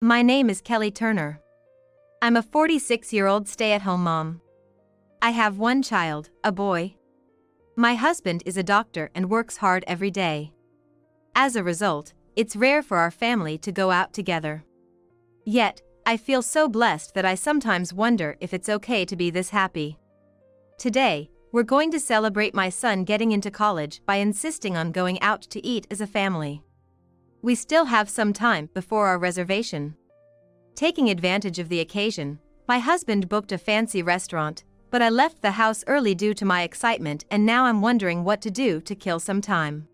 My name is Kelly Turner. I'm a 46-year-old stay-at-home mom. I have one child, a boy. My husband is a doctor and works hard every day. As a result, it's rare for our family to go out together. Yet, I feel so blessed that I sometimes wonder if it's okay to be this happy. Today, we're going to celebrate my son getting into college by insisting on going out to eat as a family. We still have some time before our reservation. Taking advantage of the occasion, my husband booked a fancy restaurant, but I left the house early due to my excitement, and now I'm wondering what to do to kill some time.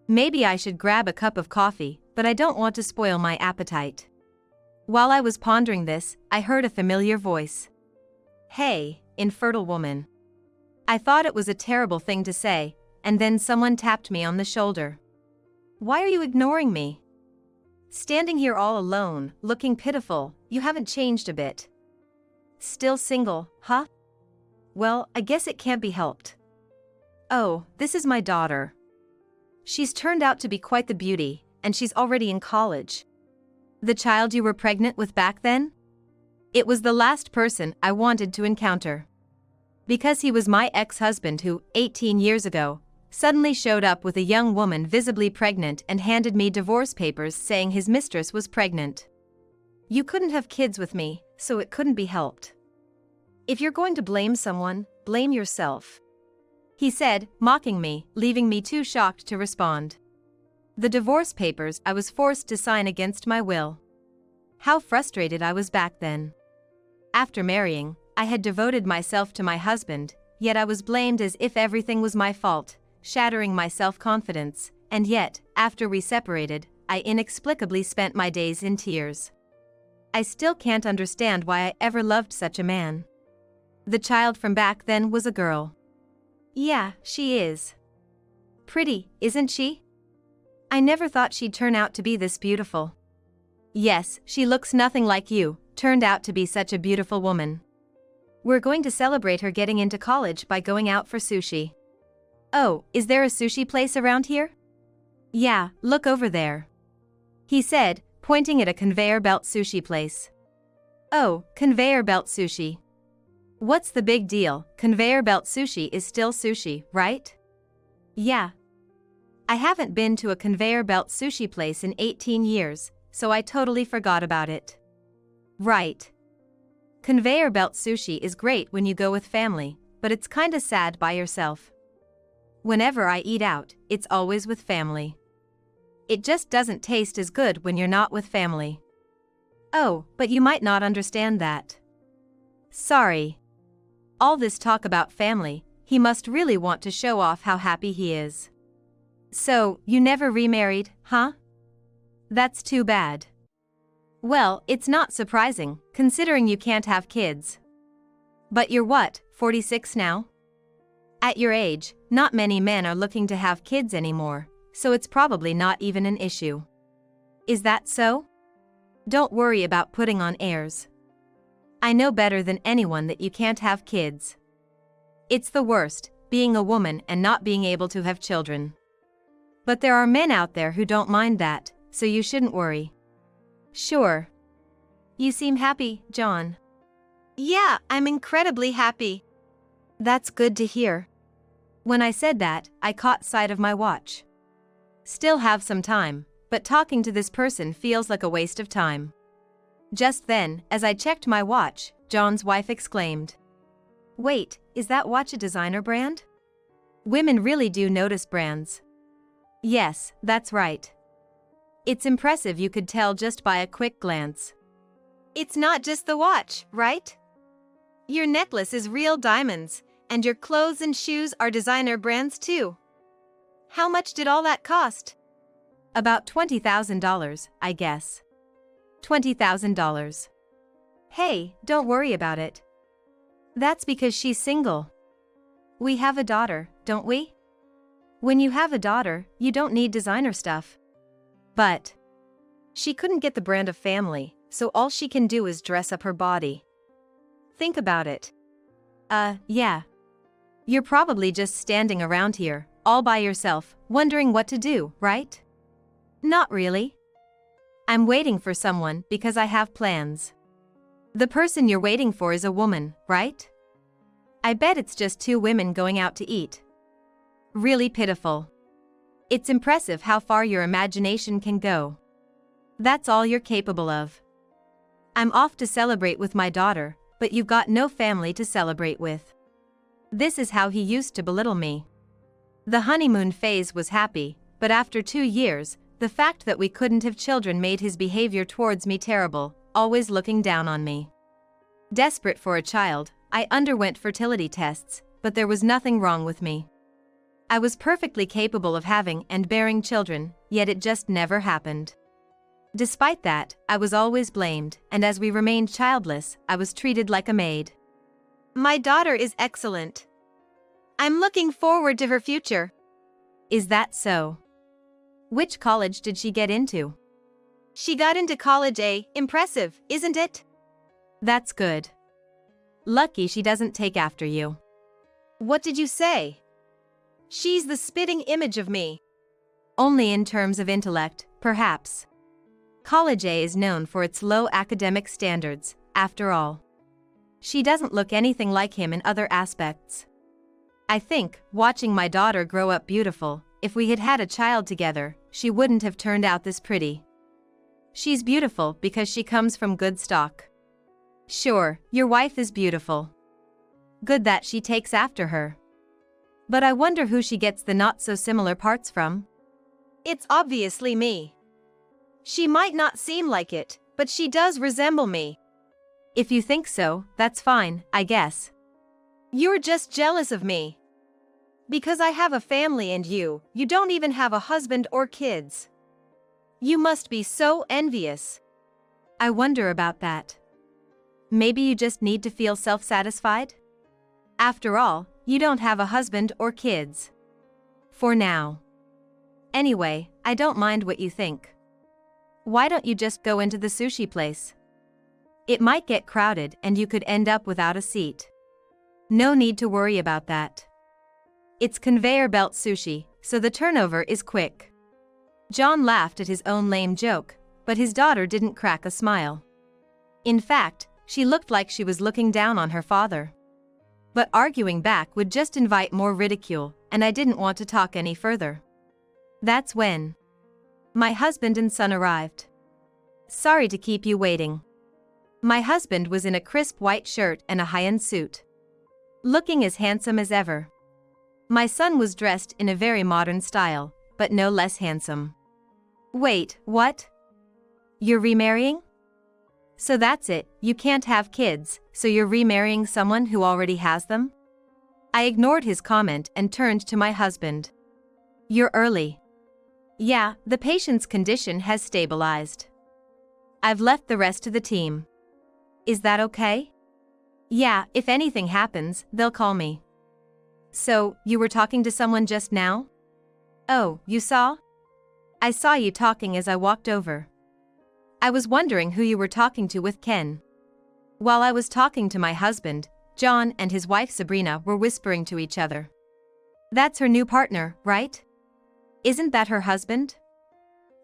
Maybe I should grab a cup of coffee, but I don't want to spoil my appetite. While I was pondering this, I heard a familiar voice. "Hey, infertile woman." I thought it was a terrible thing to say, and then someone tapped me on the shoulder. "Why are you ignoring me? Standing here all alone, looking pitiful, you haven't changed a bit. Still single, huh? Well, I guess it can't be helped. Oh, this is my daughter. She's turned out to be quite the beauty, and she's already in college." "The child you were pregnant with back then?" It was the last person I wanted to encounter. Because he was my ex-husband who, 18 years ago, suddenly showed up with a young woman visibly pregnant and handed me divorce papers saying his mistress was pregnant. "You couldn't have kids with me, so it couldn't be helped. If you're going to blame someone, blame yourself," he said, mocking me, leaving me too shocked to respond. The divorce papers I was forced to sign against my will. How frustrated I was back then. After marrying, I had devoted myself to my husband, yet I was blamed as if everything was my fault, shattering my self-confidence, and yet, after we separated, I inexplicably spent my days in tears. I still can't understand why I ever loved such a man. The child from back then was a girl. Yeah, she is. Pretty, isn't she? I never thought she'd turn out to be this beautiful. Yes, she looks nothing like you, turned out to be such a beautiful woman. We're going to celebrate her getting into college by going out for sushi. Oh, is there a sushi place around here? Yeah, look over there," he said, pointing at a conveyor belt sushi place. "Oh, conveyor belt sushi. What's the big deal? Conveyor belt sushi is still sushi, right?" "Yeah. I haven't been to a conveyor belt sushi place in 18 years, so I totally forgot about it." "Right. Conveyor belt sushi is great when you go with family, but it's kinda sad by yourself. Whenever I eat out, it's always with family. It just doesn't taste as good when you're not with family." "Oh, but you might not understand that." "Sorry. All this talk about family, he must really want to show off how happy he is. So, you never remarried, huh? That's too bad." "Well, it's not surprising, considering you can't have kids. But you're what, 46 now? At your age, not many men are looking to have kids anymore, so it's probably not even an issue." "Is that so? Don't worry about putting on airs. I know better than anyone that you can't have kids. It's the worst, being a woman and not being able to have children. But there are men out there who don't mind that, so you shouldn't worry." "Sure. You seem happy, John." "Yeah, I'm incredibly happy." "That's good to hear." When I said that, I caught sight of my watch. Still have some time, but talking to this person feels like a waste of time. Just then, as I checked my watch, John's wife exclaimed, "Wait, is that watch a designer brand?" Women really do notice brands. Yes, that's right. It's impressive, you could tell just by a quick glance. It's not just the watch, right? Your necklace is real diamonds, and your clothes and shoes are designer brands too. How much did all that cost? About $20,000, I guess. $20,000. Hey, don't worry about it. That's because she's single. We have a daughter, don't we? When you have a daughter, you don't need designer stuff. But she couldn't get the brand of family, so all she can do is dress up her body. Think about it. Yeah. You're probably just standing around here, all by yourself, wondering what to do, right? Not really. I'm waiting for someone because I have plans. The person you're waiting for is a woman, right? I bet it's just two women going out to eat. Really pitiful. It's impressive how far your imagination can go. That's all you're capable of. I'm off to celebrate with my daughter, but you've got no family to celebrate with. This is how he used to belittle me. The honeymoon phase was happy, but after 2 years, the fact that we couldn't have children made his behavior towards me terrible, always looking down on me. Desperate for a child, I underwent fertility tests, but there was nothing wrong with me. I was perfectly capable of having and bearing children, yet it just never happened. Despite that, I was always blamed, and as we remained childless, I was treated like a maid. My daughter is excellent. I'm looking forward to her future. Is that so? Which college did she get into? She got into college A. Impressive, isn't it? That's good. Lucky she doesn't take after you. What did you say? She's the spitting image of me. Only in terms of intellect, perhaps. College A is known for its low academic standards, after all. She doesn't look anything like him in other aspects. I think, watching my daughter grow up beautiful, if we had had a child together, she wouldn't have turned out this pretty. She's beautiful because she comes from good stock. Sure, your wife is beautiful. Good that she takes after her. But I wonder who she gets the not-so-similar parts from. It's obviously me. She might not seem like it, but she does resemble me. If you think so, that's fine, I guess. You're just jealous of me. Because I have a family and you don't even have a husband or kids. You must be so envious. I wonder about that. Maybe you just need to feel self-satisfied? After all, you don't have a husband or kids. For now. Anyway, I don't mind what you think. Why don't you just go into the sushi place? It might get crowded and you could end up without a seat. No need to worry about that. It's conveyor belt sushi, so the turnover is quick. John laughed at his own lame joke, but his daughter didn't crack a smile. In fact, she looked like she was looking down on her father. But arguing back would just invite more ridicule, and I didn't want to talk any further. That's when my husband and son arrived. Sorry to keep you waiting. My husband was in a crisp white shirt and a high-end suit, looking as handsome as ever. My son was dressed in a very modern style, but no less handsome. Wait, what? You're remarrying? So that's it, you can't have kids, so you're remarrying someone who already has them? I ignored his comment and turned to my husband. You're early. Yeah, the patient's condition has stabilized. I've left the rest to the team. Is that okay? Yeah, if anything happens, they'll call me. So, you were talking to someone just now? Oh, you saw? I saw you talking as I walked over. I was wondering who you were talking to with Ken. While I was talking to my husband, John and his wife Sabrina were whispering to each other. That's her new partner, right? Isn't that her husband?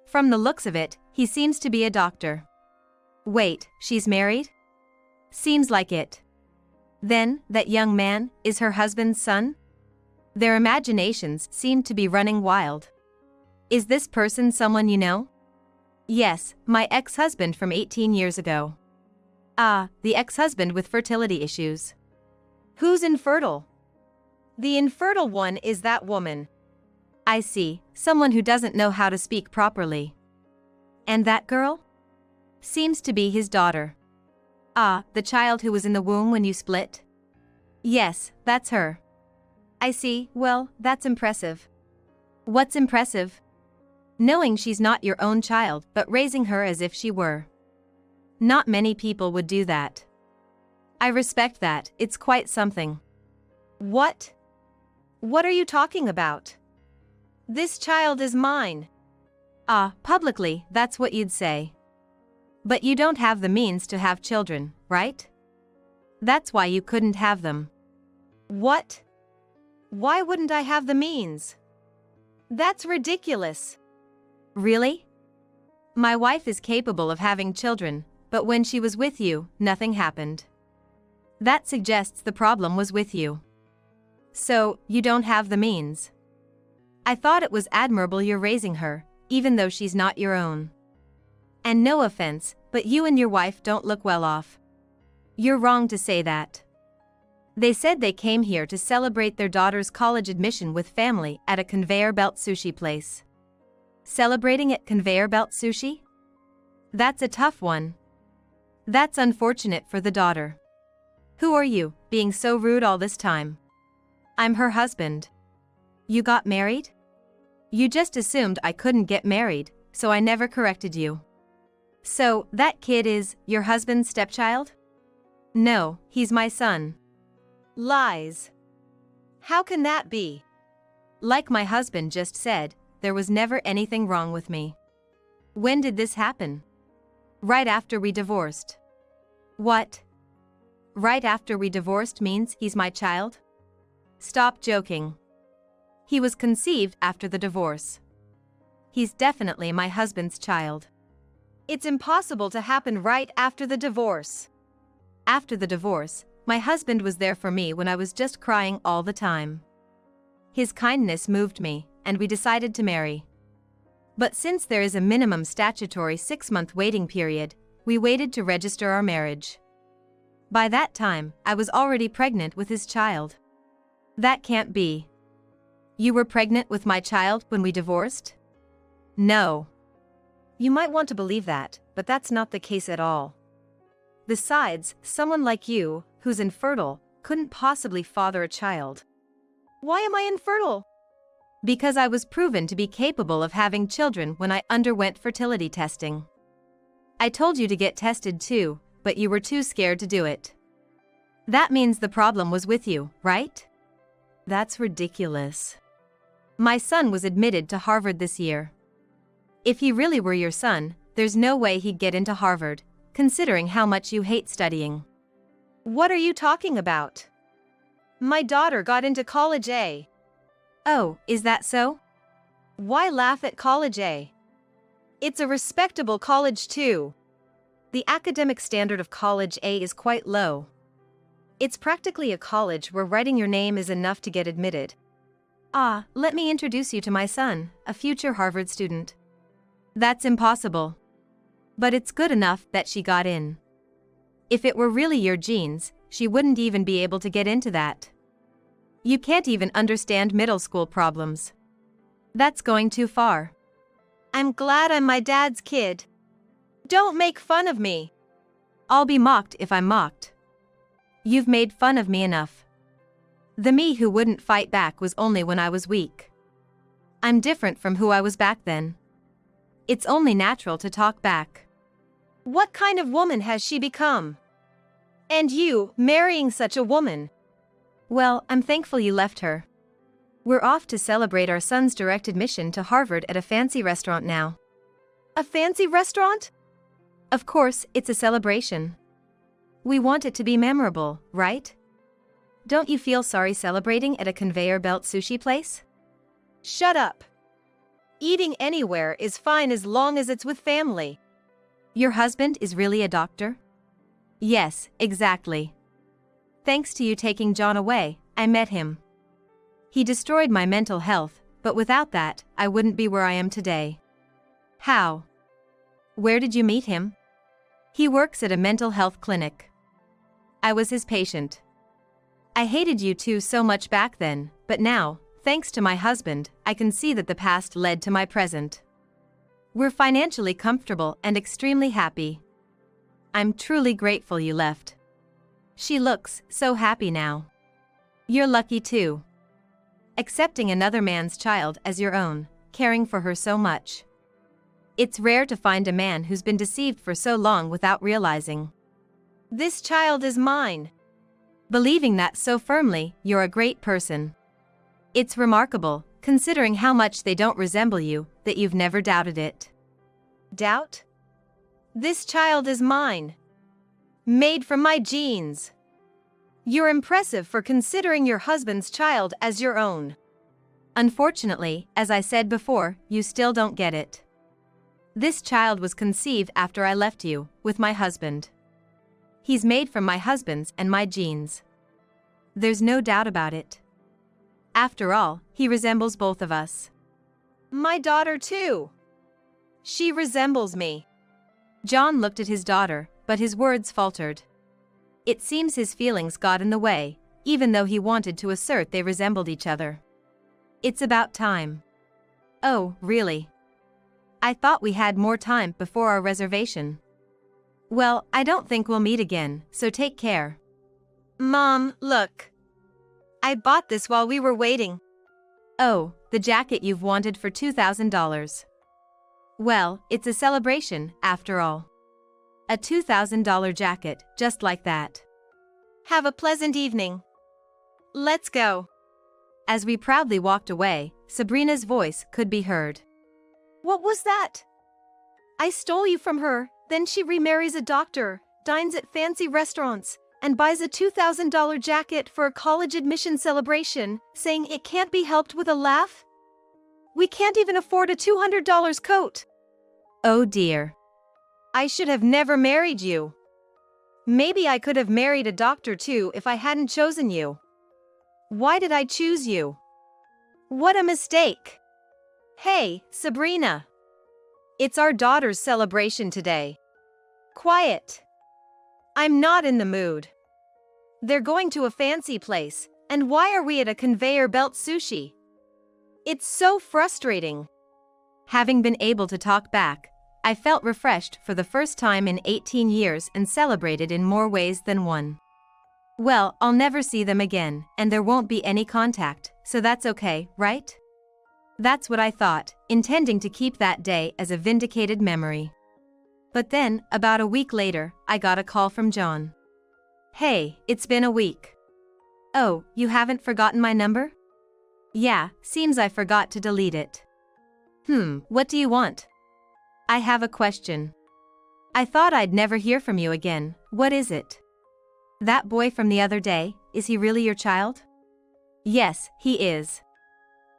From the looks of it, he seems to be a doctor. Wait, she's married? Seems like it. Then, that young man is her husband's son? Their imaginations seem to be running wild. Is this person someone you know? Yes, my ex-husband from 18 years ago. Ah, the ex-husband with fertility issues. Who's infertile? The infertile one is that woman. I see, someone who doesn't know how to speak properly. And that girl? Seems to be his daughter. Ah, the child who was in the womb when you split? Yes, that's her. I see, well, that's impressive. What's impressive? Knowing she's not your own child, but raising her as if she were. Not many people would do that. I respect that, it's quite something. What? What are you talking about? This child is mine. Ah, publicly, that's what you'd say. But you don't have the means to have children, right? That's why you couldn't have them. What? Why wouldn't I have the means? That's ridiculous. Really? My wife is capable of having children, but when she was with you, nothing happened. That suggests the problem was with you. So, you don't have the means. I thought it was admirable you're raising her, even though she's not your own. And no offense, but you and your wife don't look well off. You're wrong to say that. They said they came here to celebrate their daughter's college admission with family at a conveyor belt sushi place. Celebrating at conveyor belt sushi? That's a tough one. That's unfortunate for the daughter. Who are you, being so rude all this time? I'm her husband. You got married? You just assumed I couldn't get married, so I never corrected you. So, that kid is your husband's stepchild? No, he's my son. Lies. How can that be? Like my husband just said, there was never anything wrong with me. When did this happen? Right after we divorced. What? Right after we divorced means he's my child? Stop joking. He was conceived after the divorce. He's definitely my husband's child. It's impossible to happen right after the divorce. After the divorce, my husband was there for me when I was just crying all the time. His kindness moved me, and we decided to marry. But since there is a minimum statutory 6-month waiting period, we waited to register our marriage. By that time, I was already pregnant with his child. That can't be. You were pregnant with my child when we divorced? No. You might want to believe that, but that's not the case at all. Besides, someone like you, who's infertile, couldn't possibly father a child. Why am I infertile? Because I was proven to be capable of having children when I underwent fertility testing. I told you to get tested too, but you were too scared to do it. That means the problem was with you, right? That's ridiculous. My son was admitted to Harvard this year. If he really were your son, there's no way he'd get into Harvard, considering how much you hate studying. What are you talking about? My daughter got into college A. Oh, is that so? Why laugh at college A? It's a respectable college too. The academic standard of college A is quite low. It's practically a college where writing your name is enough to get admitted. Ah, let me introduce you to my son, a future Harvard student. That's impossible. But it's good enough that she got in. If it were really your genes, she wouldn't even be able to get into that. You can't even understand middle school problems. That's going too far. I'm glad I'm my dad's kid. Don't make fun of me. I'll be mocked if I'm mocked. You've made fun of me enough. The me who wouldn't fight back was only when I was weak. I'm different from who I was back then. It's only natural to talk back. What kind of woman has she become? And you, marrying such a woman? Well, I'm thankful you left her. We're off to celebrate our son's direct admission to Harvard at a fancy restaurant now. A fancy restaurant? Of course, it's a celebration. We want it to be memorable, right? Don't you feel sorry celebrating at a conveyor belt sushi place? Shut up. Eating anywhere is fine as long as it's with family. Your husband is really a doctor? Yes, exactly. Thanks to you taking John away, I met him. He destroyed my mental health, but without that, I wouldn't be where I am today. How? Where did you meet him? He works at a mental health clinic. I was his patient. I hated you two so much back then, but now, thanks to my husband, I can see that the past led to my present. We're financially comfortable and extremely happy. I'm truly grateful you left. She looks so happy now. You're lucky too. Accepting another man's child as your own, caring for her so much. It's rare to find a man who's been deceived for so long without realizing. This child is mine. Believing that so firmly, you're a great person. It's remarkable, considering how much they don't resemble you, that you've never doubted it. Doubt? This child is mine. Made from my genes. You're impressive for considering your husband's child as your own. Unfortunately, as I said before, you still don't get it. This child was conceived after I left you, with my husband. He's made from my husband's and my genes. There's no doubt about it. After all, he resembles both of us. My daughter too. She resembles me. John looked at his daughter, but his words faltered. It seems his feelings got in the way, even though he wanted to assert they resembled each other. It's about time. Oh, really? I thought we had more time before our reservation. Well, I don't think we'll meet again, so take care. Mom, look. I bought this while we were waiting. Oh, the jacket you've wanted for $2,000. Well, it's a celebration, after all. A $2,000 jacket, just like that. Have a pleasant evening. Let's go. As we proudly walked away, Sabrina's voice could be heard. What was that? I stole you from her, then she remarries a doctor, dines at fancy restaurants, and buys a $2,000 jacket for a college admission celebration, saying it can't be helped with a laugh? We can't even afford a $200 coat. Oh dear. I should have never married you. Maybe I could have married a doctor too if I hadn't chosen you. Why did I choose you? What a mistake. Hey, Sabrina. It's our daughter's celebration today. Quiet. I'm not in the mood. They're going to a fancy place, and why are we at a conveyor belt sushi? It's so frustrating. Having been able to talk back, I felt refreshed for the first time in 18 years and celebrated in more ways than one. Well, I'll never see them again, and there won't be any contact, so that's okay, right? That's what I thought, intending to keep that day as a vindicated memory. But then, about a week later, I got a call from John. Hey, it's been a week. Oh, you haven't forgotten my number? Yeah, seems I forgot to delete it. What do you want? I have a question. I thought I'd never hear from you again. What is it? That boy from the other day, is he really your child? Yes, he is.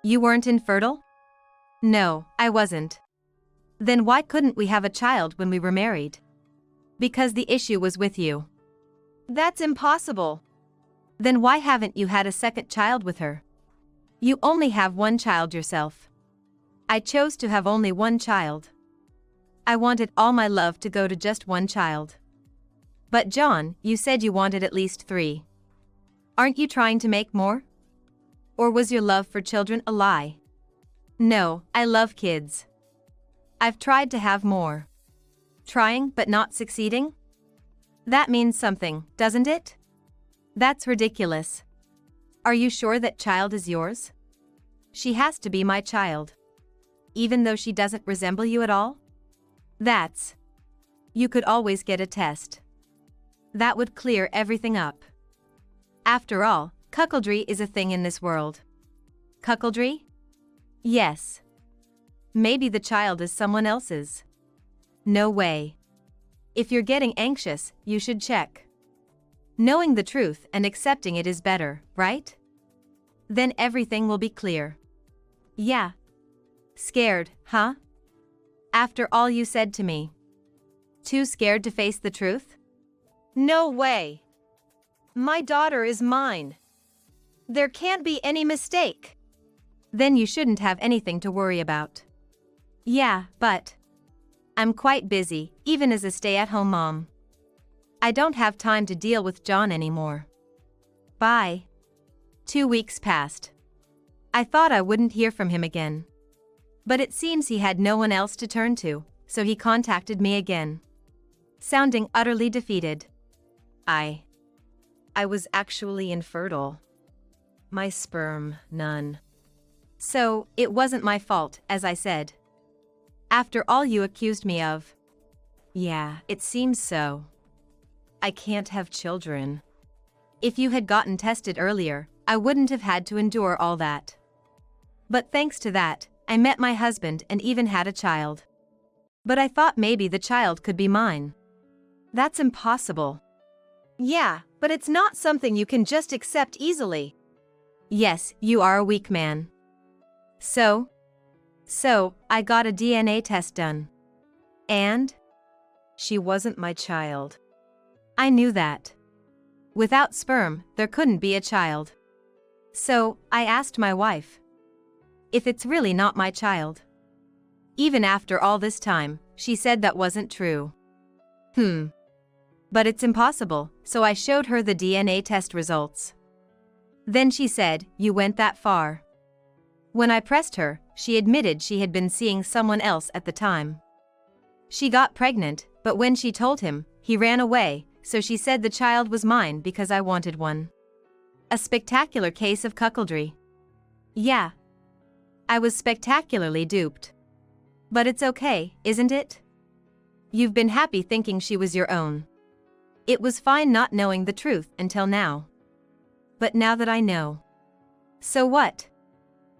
You weren't infertile? No, I wasn't. Then why couldn't we have a child when we were married? Because the issue was with you. That's impossible. Then why haven't you had a second child with her? You only have one child yourself. I chose to have only one child. I wanted all my love to go to just one child. But John, you said you wanted at least 3. Aren't you trying to make more? Or was your love for children a lie? No, I love kids. I've tried to have more. Trying but not succeeding? That means something, doesn't it? That's ridiculous. Are you sure that child is yours? She has to be my child. Even though she doesn't resemble you at all? You could always get a test. That would clear everything up. After all, cuckoldry is a thing in this world. Cuckoldry? Yes. Maybe the child is someone else's. No way. If you're getting anxious, you should check. Knowing the truth and accepting it is better, right? Then everything will be clear. Yeah. Scared, huh? After all you said to me. Too scared to face the truth? No way. My daughter is mine. There can't be any mistake. Then you shouldn't have anything to worry about. Yeah, but I'm quite busy, even as a stay-at-home mom. I don't have time to deal with John anymore. Bye. 2 weeks passed. I thought I wouldn't hear from him again. But it seems he had no one else to turn to, so he contacted me again. Sounding utterly defeated. I was actually infertile. My sperm, none. So, it wasn't my fault, as I said. After all you accused me of. Yeah, it seems so. I can't have children. If you had gotten tested earlier, I wouldn't have had to endure all that. But thanks to that, I met my husband and even had a child. But I thought maybe the child could be mine. That's impossible. Yeah, but it's not something you can just accept easily. Yes, you are a weak man. So, I got a DNA test done. And? She wasn't my child. I knew that. Without sperm, there couldn't be a child. So, I asked my wife if it's really not my child. Even after all this time, she said that wasn't true. But it's impossible, so I showed her the DNA test results. Then she said, "You went that far." When I pressed her, she admitted she had been seeing someone else at the time. She got pregnant, but when she told him, he ran away, so she said the child was mine because I wanted one. A spectacular case of cuckoldry. Yeah. I was spectacularly duped. But it's okay, isn't it? You've been happy thinking she was your own. It was fine not knowing the truth until now. But now that I know. So what?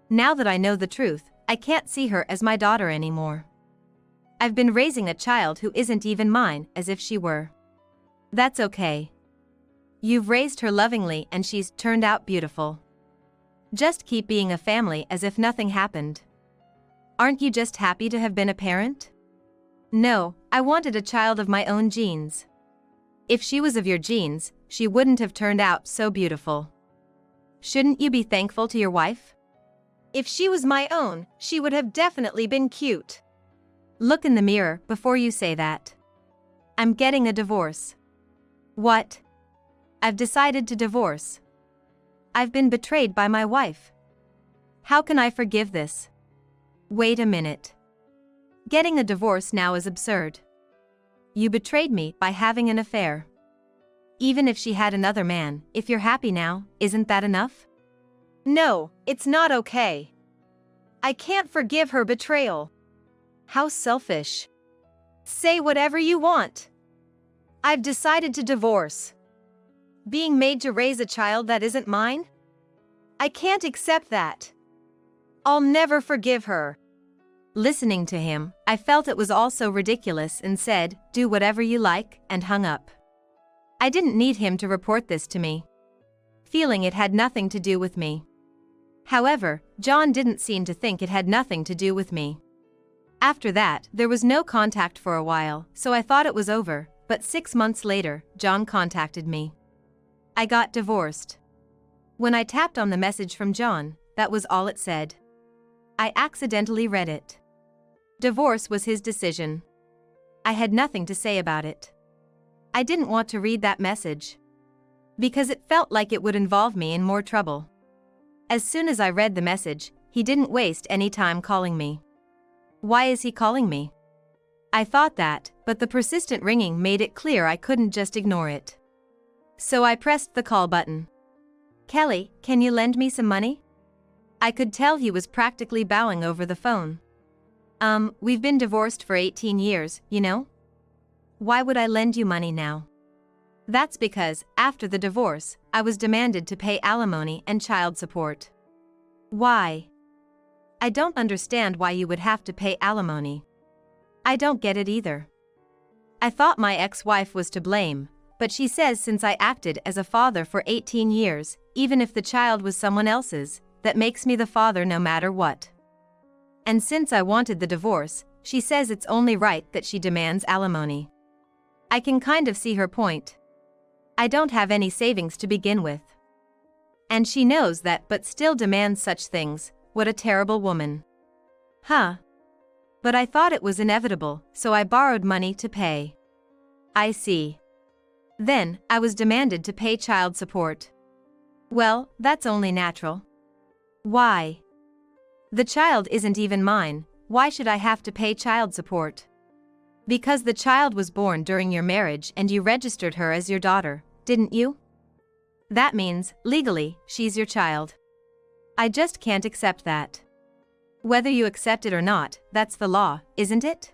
Now that I know the truth, I can't see her as my daughter anymore. I've been raising a child who isn't even mine as if she were. That's okay. You've raised her lovingly and she's turned out beautiful. Just keep being a family as if nothing happened. Aren't you just happy to have been a parent? No, I wanted a child of my own genes. If she was of your genes, she wouldn't have turned out so beautiful. Shouldn't you be thankful to your wife? If she was my own, she would have definitely been cute. Look in the mirror before you say that. I'm getting a divorce. What? I've decided to divorce. I've been betrayed by my wife. How can I forgive this? Wait a minute. Getting a divorce now is absurd. You betrayed me by having an affair. Even if she had another man, if you're happy now, isn't that enough? No, it's not okay. I can't forgive her betrayal. How selfish. Say whatever you want. I've decided to divorce. Being made to raise a child that isn't mine? I can't accept that. I'll never forgive her. Listening to him, I felt it was all so ridiculous and said, "Do whatever you like," and hung up. I didn't need him to report this to me, feeling it had nothing to do with me. However, John didn't seem to think it had nothing to do with me. After that, there was no contact for a while, so I thought it was over, but 6 months later, John contacted me. I got divorced. When I tapped on the message from John, that was all it said. I accidentally read it. Divorce was his decision. I had nothing to say about it. I didn't want to read that message, because it felt like it would involve me in more trouble. As soon as I read the message, he didn't waste any time calling me. Why is he calling me? I thought that, but the persistent ringing made it clear I couldn't just ignore it. So I pressed the call button. "Kelly, can you lend me some money?" I could tell he was practically bowing over the phone. We've been divorced for 18 years, you know? Why would I lend you money now?" That's because, after the divorce, I was demanded to pay alimony and child support. Why? I don't understand why you would have to pay alimony. I don't get it either. I thought my ex-wife was to blame, but she says since I acted as a father for 18 years, even if the child was someone else's, that makes me the father no matter what. And since I wanted the divorce, she says it's only right that she demands alimony. I can kind of see her point. I don't have any savings to begin with. And she knows that but still demands such things. What a terrible woman. Huh. But I thought it was inevitable, so I borrowed money to pay. I see. Then, I was demanded to pay child support. Well, that's only natural. Why? The child isn't even mine, why should I have to pay child support? Because the child was born during your marriage and you registered her as your daughter, didn't you? That means, legally, she's your child. I just can't accept that. Whether you accept it or not, that's the law, isn't it?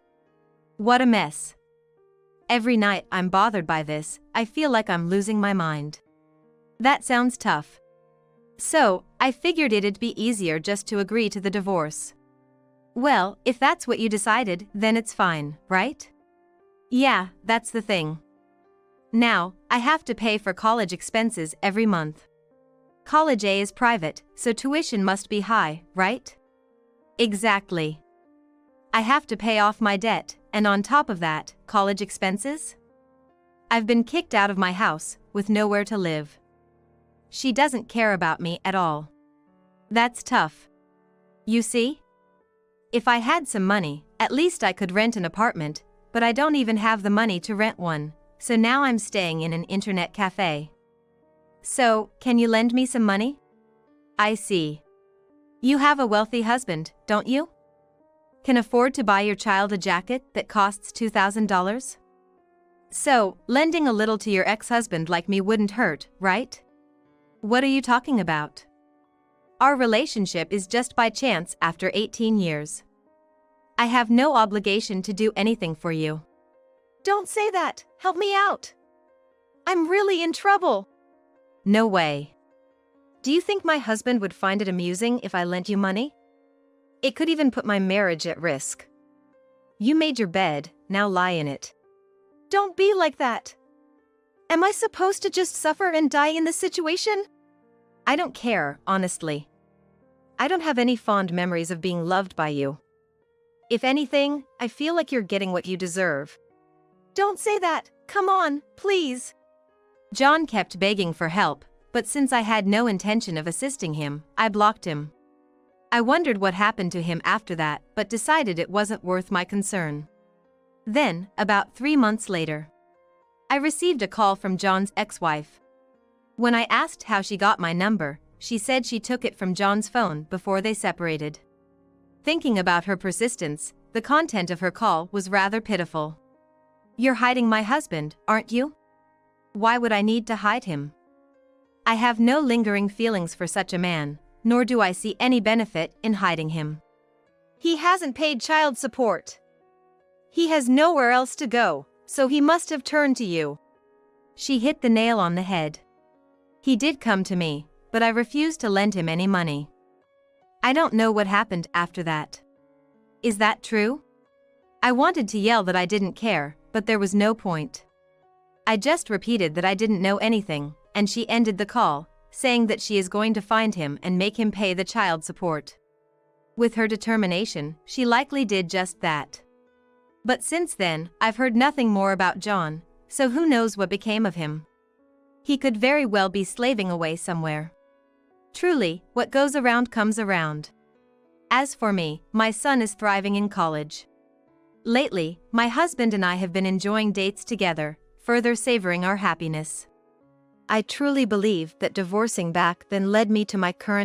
What a mess. Every night I'm bothered by this, I feel like I'm losing my mind. That sounds tough. So, I figured it'd be easier just to agree to the divorce. Well, if that's what you decided, then it's fine, right? Yeah, that's the thing. Now, I have to pay for college expenses every month. College A is private, so tuition must be high, right? Exactly. I have to pay off my debt, And on top of that, college expenses? I've been kicked out of my house, with nowhere to live. She doesn't care about me at all. That's tough. You see? If I had some money, at least I could rent an apartment, but I don't even have the money to rent one, so now I'm staying in an internet cafe. So, can you lend me some money? I see. You have a wealthy husband, don't you? Can afford to buy your child a jacket that costs $2,000? So, lending a little to your ex-husband like me wouldn't hurt, right? What are you talking about? Our relationship is just by chance after 18 years. I have no obligation to do anything for you. Don't say that, help me out. I'm really in trouble. No way. Do you think my husband would find it amusing if I lent you money? It could even put my marriage at risk. You made your bed, now lie in it. Don't be like that. Am I supposed to just suffer and die in this situation? I don't care, honestly. I don't have any fond memories of being loved by you. If anything, I feel like you're getting what you deserve. Don't say that, come on, please. John kept begging for help, but since I had no intention of assisting him, I blocked him. I wondered what happened to him after that, but decided it wasn't worth my concern. Then, about 3 months later, I received a call from John's ex-wife. When I asked how she got my number, she said she took it from John's phone before they separated. Thinking about her persistence, the content of her call was rather pitiful. You're hiding my husband, aren't you? Why would I need to hide him? I have no lingering feelings for such a man, nor do I see any benefit in hiding him. He hasn't paid child support. He has nowhere else to go, so he must have turned to you. She hit the nail on the head. He did come to me, but I refused to lend him any money. I don't know what happened after that. Is that true? I wanted to yell that I didn't care, but there was no point. I just repeated that I didn't know anything, and she ended the call, saying that she is going to find him and make him pay the child support. With her determination, she likely did just that. But since then, I've heard nothing more about John, so who knows what became of him. He could very well be slaving away somewhere. Truly, what goes around comes around. As for me, my son is thriving in college. Lately, my husband and I have been enjoying dates together, further savoring our happiness. I truly believe that divorcing back then led me to my current